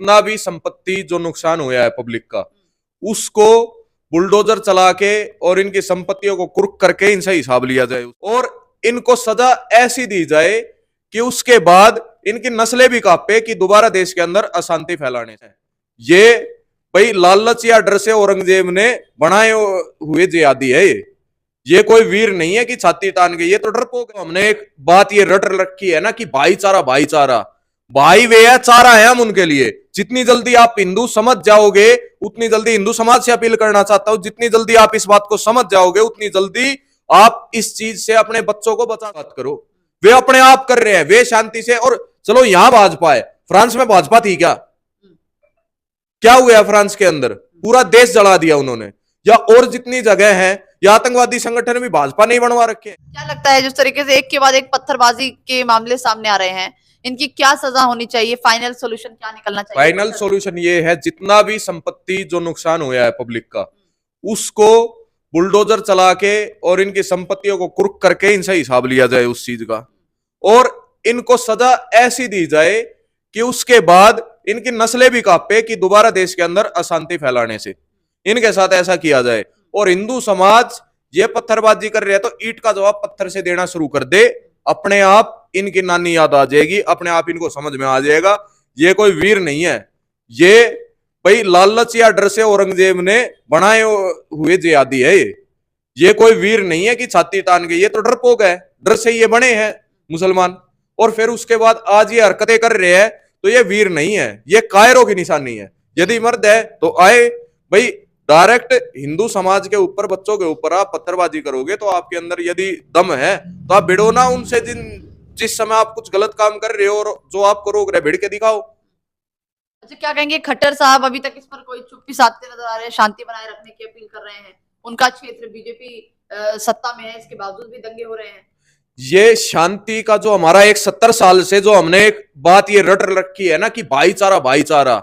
जितना भी संपत्ति जो नुकसान हुआ है पब्लिक का, उसको बुलडोजर चला के और इनकी संपत्तियों को कुर्क करके इनसे हिसाब लिया जाए और इनको सजा ऐसी दी जाए कि उसके बाद इनकी नस्लें भी कांपे कि दोबारा देश के अंदर अशांति फैलाने से। ये भाई लालच या डर से औरंगजेब ने बनाए हुए जिहादी है। ये कोई वीर नहीं है कि छाती तान के, ये तो डरपोक है। हमने एक बात ये रट रखी है ना कि भाईचारा भाईचारा, भाई वे है, चारा है हम उनके लिए। जितनी जल्दी आप हिंदू समझ जाओगे उतनी जल्दी, हिंदू समाज से अपील करना चाहता हूं, जितनी जल्दी आप इस बात को समझ जाओगे उतनी जल्दी आप इस चीज से अपने बच्चों को बचा बात करो। वे अपने आप कर रहे हैं, वे शांति से। और चलो यहां भाजपा है, फ्रांस में भाजपा थी क्या? क्या हुआ फ्रांस के अंदर? पूरा देश जला दिया उन्होंने। या और जितनी जगह है, या आतंकवादी संगठन भी भाजपा नहीं बनवा रखे। क्या लगता है जिस तरीके से एक के बाद एक पत्थरबाजी के मामले सामने आ रहे हैं, इनकी क्या सजा होनी चाहिए? फाइनल सॉल्यूशन क्या निकलना चाहिए? फाइनल सॉल्यूशन ये है, जितना भी संपत्ति जो नुकसान हुआ है पब्लिक का, उसको बुलडोजर चला के और इनकी संपत्तियों को कुर्क करके इनसे हिसाब लिया जाए उस चीज का, और इनको सजा ऐसी दी जाए कि उसके बाद इनकी नस्लें भी कांपे कि दोबारा देश के अंदर अशांति फैलाने से इनके साथ ऐसा किया जाए। और हिंदू समाज ये पत्थरबाजी कर रहे हैं तो ईंट का जवाब पत्थर से देना शुरू कर दे। अपने आप इनकी नानी याद आ जाएगी, अपने आप इनको समझ में आ जाएगा ये कोई वीर नहीं है। ये भाई लालच या डर से औरंगजेब ने बनाए हुए जिहादी है। ये कोई वीर नहीं है कि छाती तान के, ये तो डरपोक है, डर से ये बने हैं मुसलमान। और फिर उसके बाद आज ये हरकतें कर रहे हैं तो ये वीर नहीं है, ये कायरों की निशानी है। यदि मर्द है तो आए भाई, डायरेक्ट हिंदू समाज के ऊपर, बच्चों के ऊपर आप पत्थरबाजी करोगे तो आपके अंदर यदि दम है तो आप भिड़ो ना उनसे। जिस समय आप कुछ गलत काम कर रहे हो और जो आपको रोक रहे, भिड़ के दिखाओ। अच्छा, क्या कहेंगे खट्टर साहब? अभी तक इस पर कोई चुप्पी साधते नजर आ रहे हैं, शांति बनाए रखने की अपील कर रहे हैं। उनका क्षेत्र बीजेपी सत्ता में है, इसके बावजूद भी दंगे हो रहे हैं। ये शांति का जो हमारा एक 70 साल से जो हमने एक बात ये रट रखी है ना कि भाईचारा भाईचारा,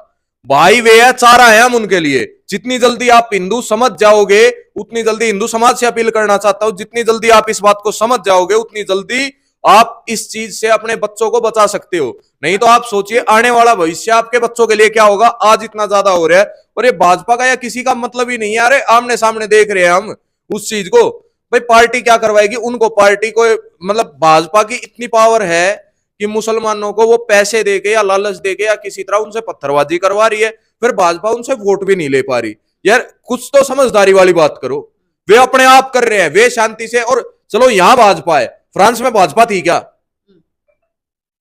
भाई वे है, चारा है हम उनके लिए। जितनी जल्दी आप हिंदू समझ जाओगे उतनी जल्दी, हिंदू समाज से अपील करना चाहता हूं, जितनी जल्दी आप इस बात को समझ जाओगे उतनी जल्दी आप इस चीज से अपने बच्चों को बचा सकते हो। नहीं तो आप सोचिए आने वाला भविष्य आपके बच्चों के लिए क्या होगा। आज इतना ज्यादा हो रहा है और ये भाजपा का या किसी का मतलब ही नहीं है। अरे आमने सामने देख रहे हैं हम उस चीज को। भाई पार्टी क्या करवाएगी उनको? पार्टी को मतलब भाजपा की इतनी पावर है कि मुसलमानों को वो पैसे देके या लालच देके या किसी तरह उनसे पत्थरबाजी करवा रही है, फिर भाजपा उनसे वोट भी नहीं ले पा रही। यार कुछ तो समझदारी वाली बात करो। वे अपने आप कर रहे हैं, वे शांति से। और चलो यहां भाजपा है, फ्रांस में भाजपा थी क्या?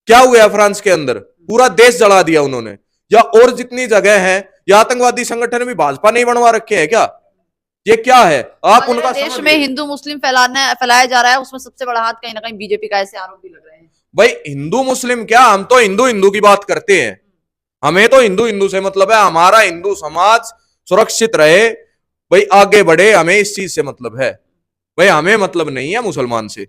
क्या हुआ फ्रांस के अंदर? पूरा देश जला दिया उन्होंने। या और जितनी जगह है, या आतंकवादी संगठन भी भाजपा नहीं बनवा रखे हैं क्या? ये क्या है? आप उनका देश में हिंदू मुस्लिम फैलाया जा रहा है, उसमें सबसे बड़ा हाथ कहीं ना कहीं बीजेपी का, ऐसे आरोप भी लग रहे हैं। भाई हिंदू मुस्लिम क्या, हम तो हिंदू हिंदू की बात करते हैं। हमें तो हिंदू हिंदू से मतलब है, हमारा हिंदू समाज सुरक्षित रहे, भाई आगे बढ़े, हमें इस चीज से मतलब है। भाई हमें मतलब नहीं है मुसलमान से,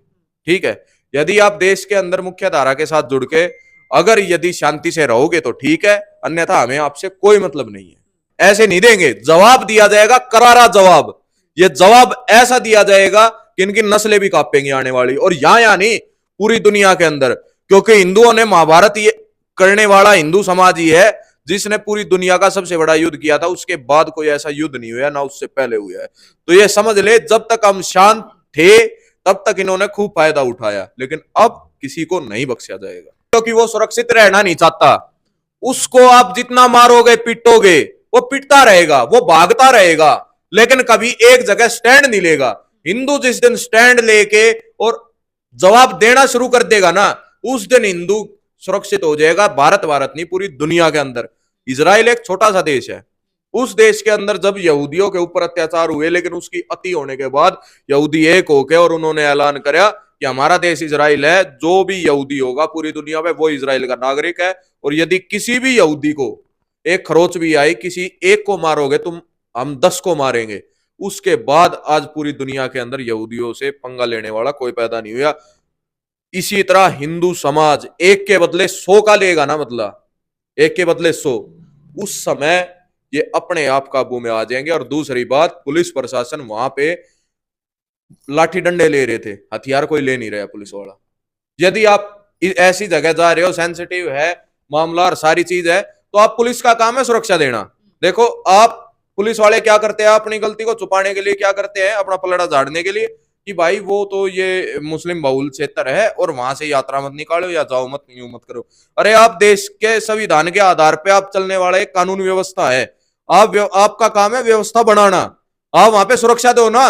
ठीक है। यदि आप देश के अंदर मुख्य धारा के साथ जुड़ के अगर यदि शांति से रहोगे तो ठीक है, अन्यथा हमें आपसे कोई मतलब नहीं है। ऐसे नहीं देंगे, जवाब दिया जाएगा, करारा जवाब। ये जवाब ऐसा दिया जाएगा कि इनकी नस्लें भी कांपेंगी आने वाली, और यहां नहीं पूरी दुनिया के अंदर। क्योंकि हिंदुओं ने महाभारत ये करने वाला हिंदू समाज ही है जिसने पूरी दुनिया का सबसे बड़ा युद्ध किया था। उसके बाद कोई ऐसा युद्ध नहीं हुआ, ना उससे पहले हुआ है। तो ये समझ ले, जब तक हम शांत थे तब तक इन्होंने खूब फायदा उठाया, लेकिन अब किसी को नहीं बख्शा जाएगा। क्योंकि वो सुरक्षित रहना नहीं चाहता। उसको आप जितना मारोगे पीटोगे वो पिटता रहेगा, वो भागता रहेगा, लेकिन कभी एक जगह स्टैंड नहीं लेगा। हिंदू जिस दिन स्टैंड लेके और जवाब देना शुरू कर देगा ना, उस दिन हिंदू सुरक्षित हो जाएगा। भारत नहीं, पूरी दुनिया के अंदर। इजराइल एक छोटा सा देश है, उस देश के अंदर जब यहूदियों के ऊपर अत्याचार हुए, लेकिन उसकी अति होने के बाद यहूदी एक होके और उन्होंने ऐलान किया कि हमारा देश इजराइल है, जो भी यहूदी होगा पूरी दुनिया में वो इजराइल का नागरिक है। और यदि किसी भी यहूदी को एक खरोच भी आई, किसी एक को मारोगे तुम, हम 10 को मारेंगे। उसके बाद आज पूरी दुनिया के अंदर यहूदियों से पंगा लेने वाला कोई पैदा नहीं हुआ। इसी तरह हिंदू समाज एक के बदले 100 का लेगा ना, मतलब एक के बदले 100, उस समय ये अपने आप काबू में आ जाएंगे। और दूसरी बात, पुलिस प्रशासन वहां पे लाठी डंडे ले रहे थे, हथियार कोई ले नहीं रहा पुलिस वाला। यदि आप ऐसी जगह जा रहे हो, सेंसिटिव है मामला और सारी चीज है, तो आप पुलिस का काम है सुरक्षा देना। देखो आप पुलिस वाले क्या करते हैं, अपनी गलती को छुपाने के लिए क्या करते हैं, अपना पलड़ा झाड़ने के लिए कि भाई वो तो ये मुस्लिम बहुल क्षेत्र है और वहां से यात्रा मत निकालो या जाओ मत, यूं मत करो। अरे आप देश के संविधान के आधार पे आप चलने वाला एक कानून व्यवस्था है, आपका काम है व्यवस्था बनाना, आप वहां पे सुरक्षा दो ना।